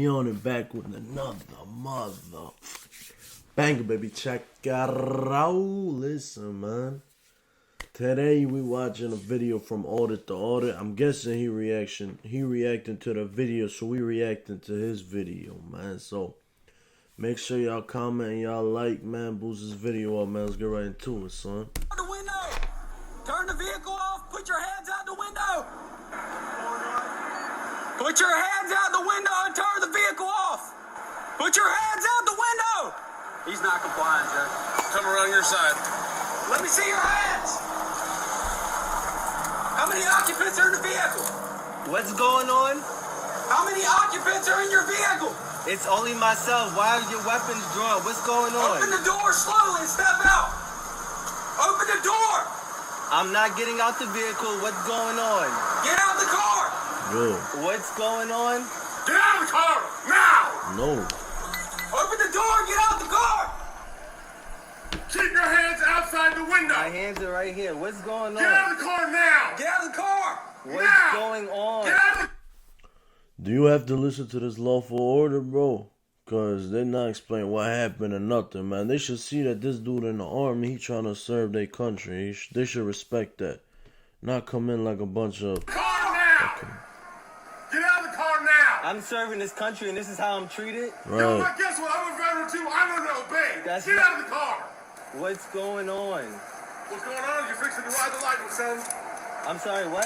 On and back with another mother banger, baby. Check it out. Listen, man. Today we watching a video from Audit the Audit. I'm guessing he reacting to the video, so we reacting to his video, man. So make sure y'all comment and y'all like, man. Boost this video up, man. Let's get right into it, son. The window. Turn the vehicle off. Put your hands out the window. Put your hands out the window and turn the vehicle off. Put your hands out the window. He's not complying, Judge. Come around your side. Let me see your hands. How many occupants are in the vehicle? What's going on? How many occupants are in your vehicle? It's only myself. Why are your weapons drawn? What's going on? Open the door slowly and step out. Open the door. I'm not getting out the vehicle. What's going on? Get out the car. Yo, What's going on? Get out of the car now! no. Open the door and get out the car. Keep your hands outside the window. My hands are right here. What's going Get out on? of the car now! Get out of the car. What's now! going on? Get out of Do you have to listen to this lawful order, bro? Cause they're not explaining what happened or nothing, man. They should see that this dude in the army, he trying to serve their country. They should respect that. Not come in like a bunch of... the car now! Get out of the car now! I'm serving this country and this is how I'm treated? You know Right. what? Guess what? I'm a veteran too. I learned to obey. That's Get not- out of the car! What's going on? What's going on? You're fixing to ride the lightning, son. I'm sorry, what?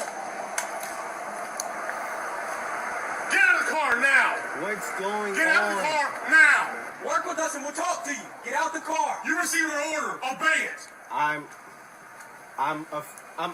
Get out of the car now! What's going Get out of the on? car now! Work with us and we'll talk to you. Get out the car. You received an order. Obey it. I'm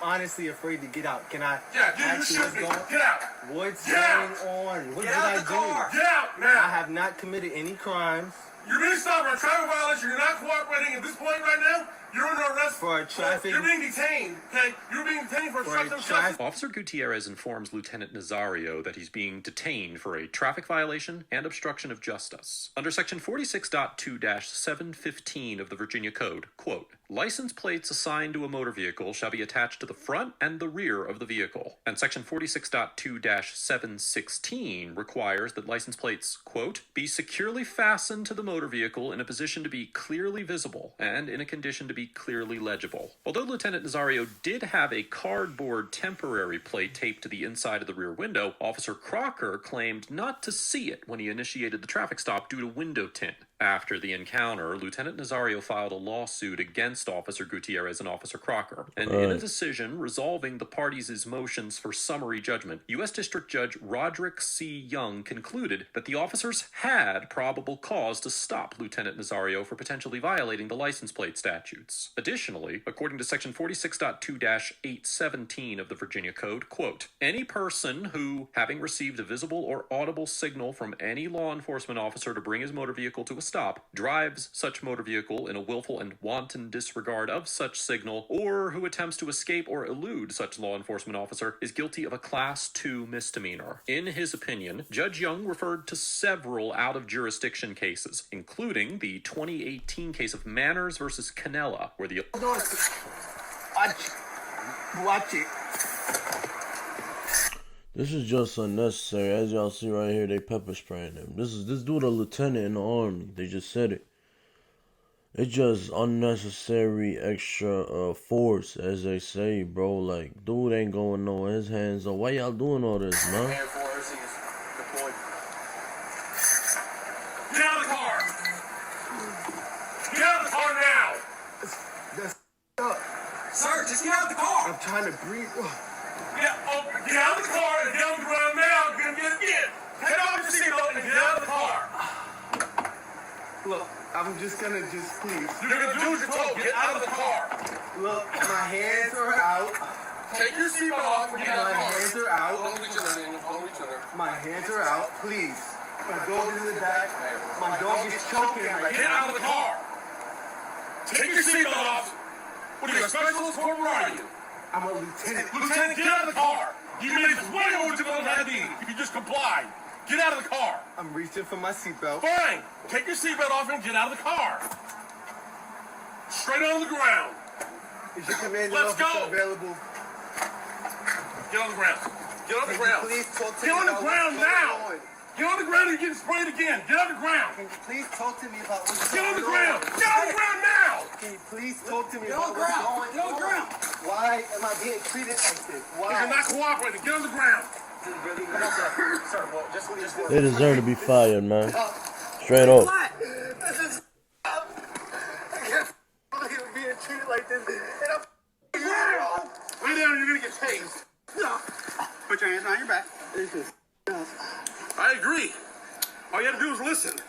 honestly afraid to get out. Can I Yeah, you ask you should what's be. going Get out. What's Get going on? What Get did out I the car. do? Get out now. I have not committed any crimes You're being stopped for a traffic violation. You're not cooperating at this point right now. You're under arrest for a traffic. You're being detained. Okay, you're being detained for For a obstruction of traffic- justice. Officer Gutierrez informs Lieutenant Nazario that he's being detained for a traffic violation and obstruction of justice. Under Section 46.2-715 of the Virginia Code, quote, license plates assigned to a motor vehicle shall be attached to the front and the rear of the vehicle. And Section 46.2-716 requires that license plates, quote, be securely fastened to the motor vehicle in a position to be clearly visible and in a condition to be clearly legible. Although Lieutenant Nazario did have a cardboard temporary plate taped to the inside of the rear window, Officer Crocker claimed not to see it when he initiated the traffic stop due to window tint. After the encounter, Lieutenant Nazario filed a lawsuit against Officer Gutierrez and Officer Crocker, and in a decision resolving the parties' motions for summary judgment, U.S. District Judge Roderick C. Young concluded that the officers had probable cause to stop Lieutenant Nazario for potentially violating the license plate statutes. Additionally, according to Section 46.2-817 of the Virginia Code, quote, any person who, having received a visible or audible signal from any law enforcement officer to bring his motor vehicle to a stop, drives such motor vehicle in a willful and wanton disregard of such signal, or who attempts to escape or elude such law enforcement officer is guilty of a Class 2 misdemeanor. In his opinion, Judge Young referred to several out-of-jurisdiction cases, including the 2018 case of Manners versus Canella, where the Watch it. This is just unnecessary. As y'all see right here, they pepper spraying him. This dude a lieutenant in the army. They just said it. It's just unnecessary extra force, as they say, bro. Like, dude ain't going nowhere. His hands up. Why y'all doing all this, man? Air Force is deployed. Get out of the car! Get out of the car now! That's up. Sir, just get out the car. I'm trying to breathe. Get out of the car and get on the ground now. Get Take off your seatbelt and get out of the car. Look, I'm just gonna please. You're gonna do what you're told. Get out of the car. Look, my hands are out. Take your seatbelt off and get out of My the car. hands are out. Hold each other, Daniel. Hold each other. My hands are out. Please. My dog is in the back. My dog is choking right Get now. out of the car. Take your seatbelt off. What are you, a specialist? Where are you? I'm a lieutenant. Lieutenant, get out of the car. You made this way over to the ID. If you just comply. Get out of the car. I'm reaching for my seatbelt. Fine. Take your seatbelt off and get out of the car. Straight on the ground. Is your commanding Let's officer go. available? Get on the ground. Get on the Can you ground. please talk to Get me on the about ground what's going now. on? Get on the ground or you're getting sprayed again. Get on the ground. Can you please talk to me about what's Get on going the ground. Get on the ground now. Can you please talk to me Get on about the what's ground. going Get on the ground. Why am I being treated like this? Why? You're not cooperating. Get on the ground. This is really come on, sir. Sir, well, just what he's They deserve to be fired, man. Straight up. What? This is. I can't believe I'm being treated like this. And I'm. Lay down and you're going to get tased. Put your hands on your back. This is. I agree. All you have to do is listen.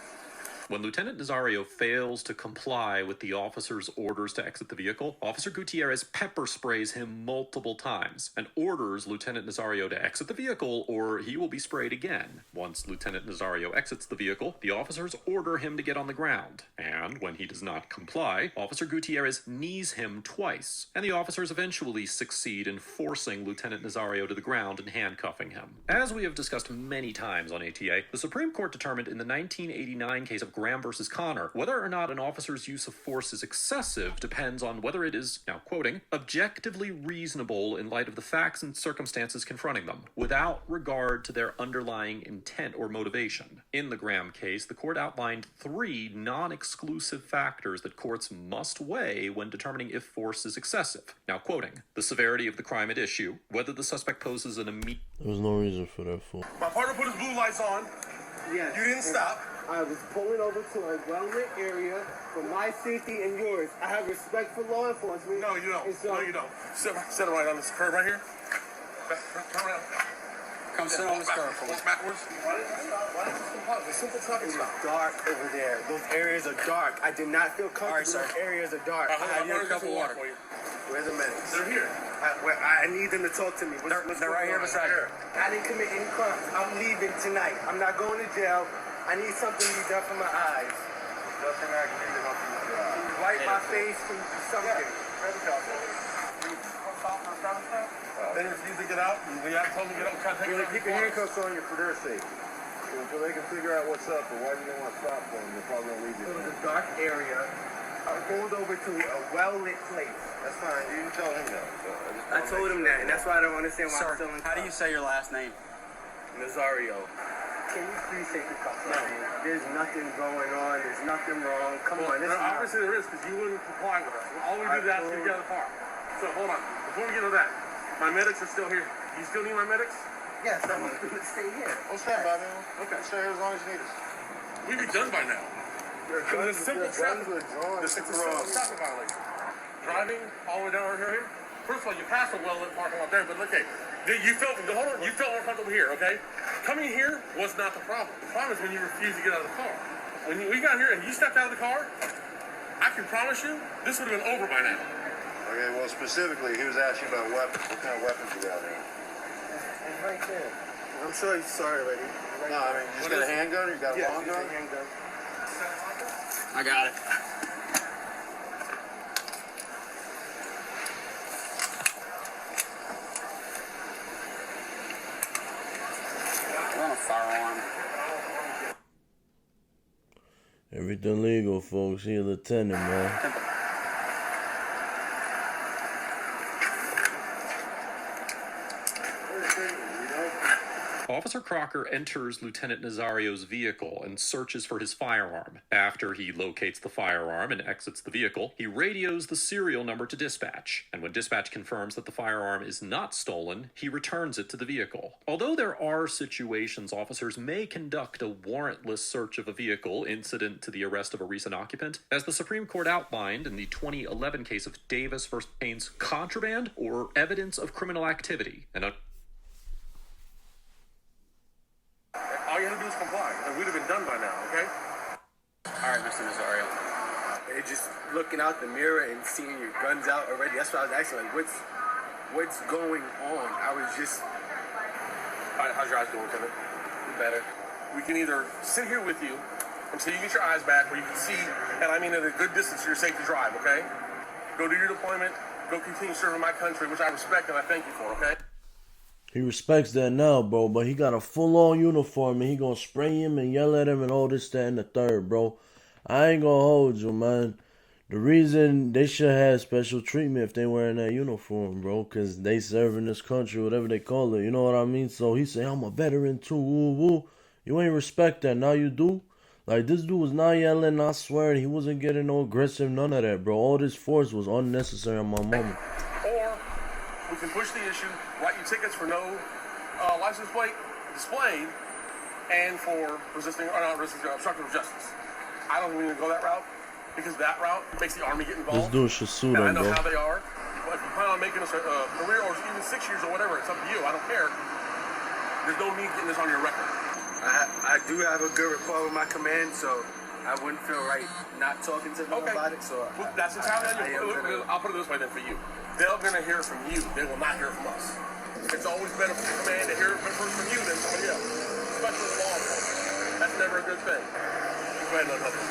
When Lieutenant Nazario fails to comply with the officer's orders to exit the vehicle, Officer Gutierrez pepper sprays him multiple times and orders Lieutenant Nazario to exit the vehicle or he will be sprayed again. Once Lieutenant Nazario exits the vehicle, the officers order him to get on the ground. And when he does not comply, Officer Gutierrez knees him twice, and the officers eventually succeed in forcing Lieutenant Nazario to the ground and handcuffing him. As we have discussed many times on ATA, the Supreme Court determined in the 1989 case of Graham versus Connor, whether or not an officer's use of force is excessive depends on whether it is, now quoting, objectively reasonable in light of the facts and circumstances confronting them, without regard to their underlying intent or motivation. In the Graham case, the court outlined 3 non-exclusive factors that courts must weigh when determining if force is excessive. Now quoting, the severity of the crime at issue, whether the suspect poses an immediate... There was no reason for that fool. My partner put his blue lights on. Yes. You didn't stop. I was pulling over to a well-lit area for my safety and yours. I have respect for law enforcement. No, you don't. And so- No, you don't. Sit it right on this curb right here. Turn around. Come sit on this curb for me. Walk backwards. Why did you stop? It's a simple traffic It's stop. dark over there. Those areas are dark. I did not feel comfortable. All right, sir. Those areas are dark. Hold on, you a cup of water. for you. Where's the medics? They're here. I need them to talk to me. What's They're right here going on? beside you. I didn't commit any crimes. I'm leaving tonight. I'm not going to jail. I need something to be done for my eyes. Nothing I can do to help you. Can you wipe my face? Can you do something? They refuse to get out. We have told them to get out. Try to take it Keep your handcuffs on you for their sake. Until they can figure out what's up or why you don't want to stop them, they're probably going to leave you. It was a dark area. I pulled over to a well-lit place. That's fine. You can tell him that. I told him that, and that's why I don't understand why I'm Sir, still in how do you say your last name? Nazario. Can you please take the cuffs off me? There's nothing going on. There's nothing wrong. Come on. This is not... Obviously there is because you wouldn't comply with us. All we do is ask you to get out of the car. So hold on. Before we get to that, my medics are still here. You still need my medics? Yes, I'm going to stay here. We'll stand by, man. Okay. Stay here as long as you need us. We'd be done by now. Your It's a simple traffic. are drawn. It's a simple traffic violation. Driving all the way down here. First of all, you passed a well-lit parking lot there, but okay. You felt uncomfortable here, okay? Coming here was not the problem. The problem is when you refuse to get out of the car. When we got here and you stepped out of the car, I can promise you this would have been over by now. Okay, well, specifically, he was asking about weapons. What kind of weapons you got here? It's right there. I'm sure you saw it already. No, I mean, you just got a handgun or you got a long it's gun? a handgun. I got it. We're on a firearm. Everything legal, folks. He a lieutenant, man. Officer Crocker enters Lieutenant Nazario's vehicle and searches for his firearm. After he locates the firearm and exits the vehicle, he radios the serial number to dispatch. And when dispatch confirms that the firearm is not stolen, he returns it to the vehicle. Although there are situations officers may conduct a warrantless search of a vehicle incident to the arrest of a recent occupant, as the Supreme Court outlined in the 2011 case of Davis v. Payne's contraband or evidence of criminal activity, and All you have to do is comply, and we'd have been done by now, okay? All right, Mr. Nazario. And just looking out the mirror and seeing your guns out already. That's what I was asking. Like, what's going on? I was just... How's your eyes doing, Lieutenant? better. We can either sit here with you until you get your eyes back where you can see, and I mean at a good distance, you're safe to drive, okay? Go do your deployment, go continue serving my country, which I respect and I thank you for, okay? He respects that now, bro, but he got a full-on uniform, and he gonna spray him and yell at him and all this, that, and the third, bro. I ain't gonna hold you, man. The reason they should have special treatment if they wearing that uniform, bro, because they serving this country, whatever they call it, you know what I mean? So he say, I'm a veteran too, woo, woo. You ain't respect that. Now you do. Like, this dude was not yelling, not swearing. He wasn't getting no aggressive, none of that, bro. All this force was unnecessary on my mama. Or we can push the issue, write you tickets for no license plate displayed and for obstruction of justice. I don't even go that route because that route makes the Army get involved. This dude should sue them, and I know bro. how they are. But if you plan on making us a career or even 6 years or whatever, it's up to you. I don't care. There's no need getting this on your record. I do have a good rapport with my command, so I wouldn't feel right not talking to them about it. So well, that's entirely on you. I'll put it this way then for you. They're going to hear from you. They will not hear from us. It's always better for the command to hear first from you than somebody else, especially the law enforcement. That's never a good thing. Go ahead and unhook it.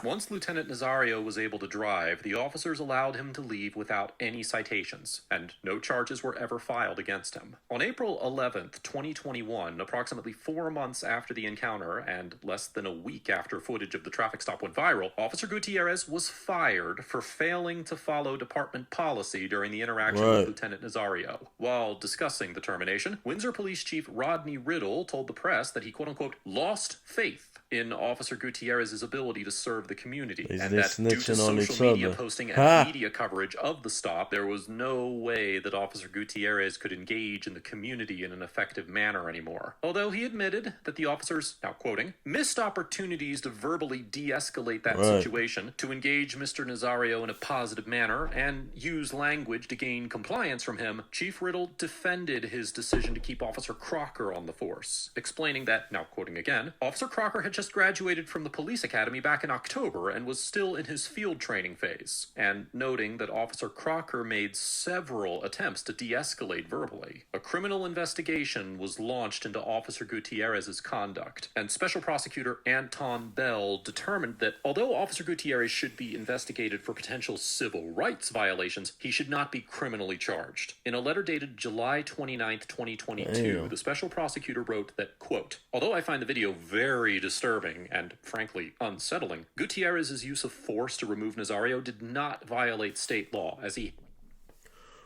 Once Lieutenant Nazario was able to drive, the officers allowed him to leave without any citations, and no charges were ever filed against him. On April 11th, 2021, approximately 4 months after the encounter and less than a week after footage of the traffic stop went viral, Officer Gutierrez was fired for failing to follow department policy during the interaction with Lieutenant Nazario. While discussing the termination, Windsor Police Chief Rodney Riddle told the press that he quote-unquote lost faith in Officer Gutierrez's ability to serve the community, and that due to social media posting and media coverage of the stop, there was no way that Officer Gutierrez could engage in the community in an effective manner anymore. Although he admitted that the officers, now quoting, missed opportunities to verbally de-escalate that situation, to engage Mr. Nazario in a positive manner, and use language to gain compliance from him, Chief Riddle defended his decision to keep Officer Crocker on the force, explaining that, now quoting again, Officer Crocker had just graduated from the police academy back in October and was still in his field training phase, and noting that Officer Crocker made several attempts to de-escalate verbally. A criminal investigation was launched into Officer Gutierrez's conduct, and Special Prosecutor Anton Bell determined that although Officer Gutierrez should be investigated for potential civil rights violations, he should not be criminally charged. In a letter dated July 29th, 2022, the Special Prosecutor wrote that, quote, although I find the video very disturbing and, frankly, unsettling, Gutierrez's use of force to remove Nazario did not violate state law, as he...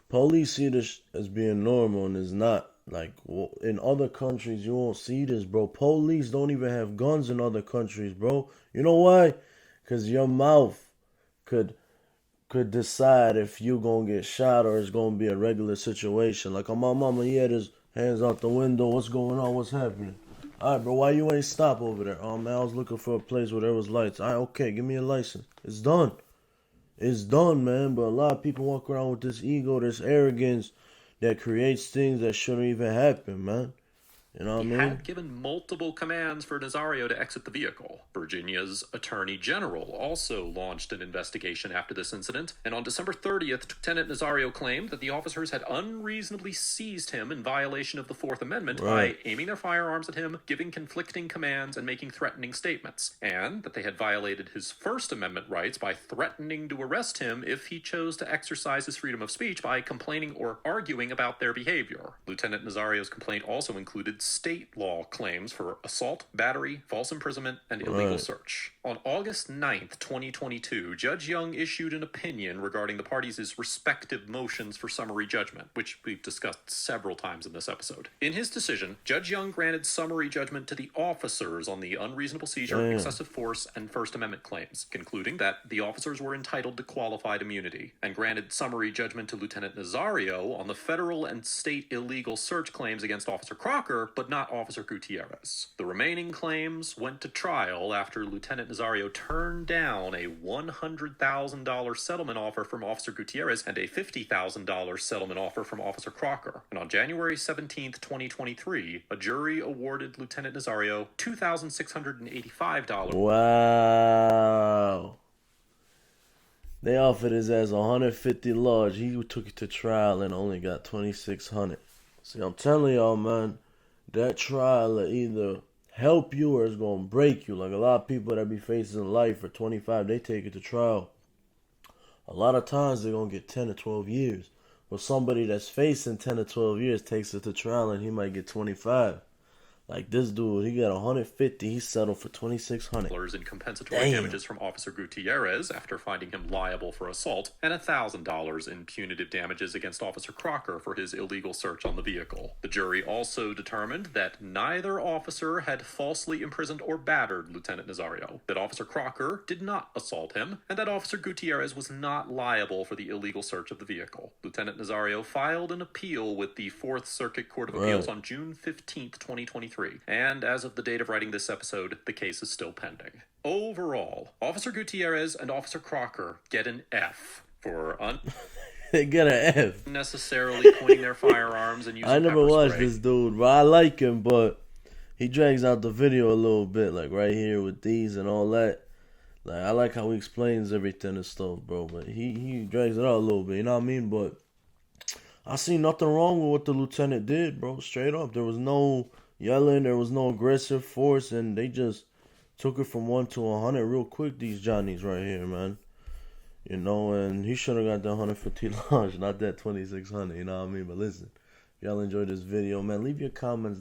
Police see this as being normal, and it's not. Like, in other countries, you won't see this, bro. Police don't even have guns in other countries, bro. You know why? Because your mouth could decide if you gonna get shot or it's gonna be a regular situation. Like, on my mama, he had his hands out the window. What's going on? What's happening? All right, bro, why you ain't stop over there? Oh, man, I was looking for a place where there was lights. All right, okay, give me a license. It's done. It's done, man. But a lot of people walk around with this ego, this arrogance that creates things that shouldn't even happen, man. You know what I mean? He had given multiple commands for Nazario to exit the vehicle. Virginia's Attorney General also launched an investigation after this incident, and on December 30th, Lieutenant Nazario claimed that the officers had unreasonably seized him in violation of the Fourth Amendment by aiming their firearms at him, giving conflicting commands, and making threatening statements, and that they had violated his First Amendment rights by threatening to arrest him if he chose to exercise his freedom of speech by complaining or arguing about their behavior. Lieutenant Nazario's complaint also included state law claims for assault, battery, false imprisonment, and illegal search. On August 9th, 2022, Judge Young issued an opinion regarding the parties' respective motions for summary judgment, which we've discussed several times in this episode. In his decision, Judge Young granted summary judgment to the officers on the unreasonable seizure, excessive force, and First Amendment claims, concluding that the officers were entitled to qualified immunity, and granted summary judgment to Lieutenant Nazario on the federal and state illegal search claims against Officer Crocker, but not Officer Gutierrez. The remaining claims went to trial after Lieutenant Nazario turned down a $100,000 settlement offer from Officer Gutierrez and a $50,000 settlement offer from Officer Crocker. And on January 17th, 2023, a jury awarded Lieutenant Nazario $2,685. Wow. They offered his ass 150 large. He took it to trial and only got 2,600. See, I'm telling y'all, man, that trial will either help you or it's going to break you. Like a lot of people that be facing life for 25, they take it to trial. A lot of times they're going to get 10 to 12 years. But somebody that's facing 10 to 12 years takes it to trial and he might get 25. Like this dude, he got 150. He settled for 2,600. in compensatory Damn. damages from Officer Gutierrez after finding him liable for assault, and $1,000 in punitive damages against Officer Crocker for his illegal search on the vehicle. The jury also determined that neither officer had falsely imprisoned or battered Lieutenant Nazario, that Officer Crocker did not assault him, and that Officer Gutierrez was not liable for the illegal search of the vehicle. Lieutenant Nazario filed an appeal with the Fourth Circuit Court of Appeals on June 15th, 2023. And as of the date of writing this episode, the case is still pending. Overall, Officer Gutierrez and Officer Crocker get an F for They get an F. unnecessarily pointing their firearms and using I never pepper watched spray. this dude, but I like him, but he drags out the video a little bit, like right here with these and all that. Like, I like how he explains everything and stuff, bro, but he drags it out a little bit, you know what I mean? But I see nothing wrong with what the lieutenant did, bro, straight up. There was no yelling, there was no aggressive force, and they just took it from 1 to 100 real quick, these Johnnies right here, man. You know, and he should have got that 150 launch, not that 2,600, you know what I mean? But listen, if y'all enjoyed this video, man, leave your comments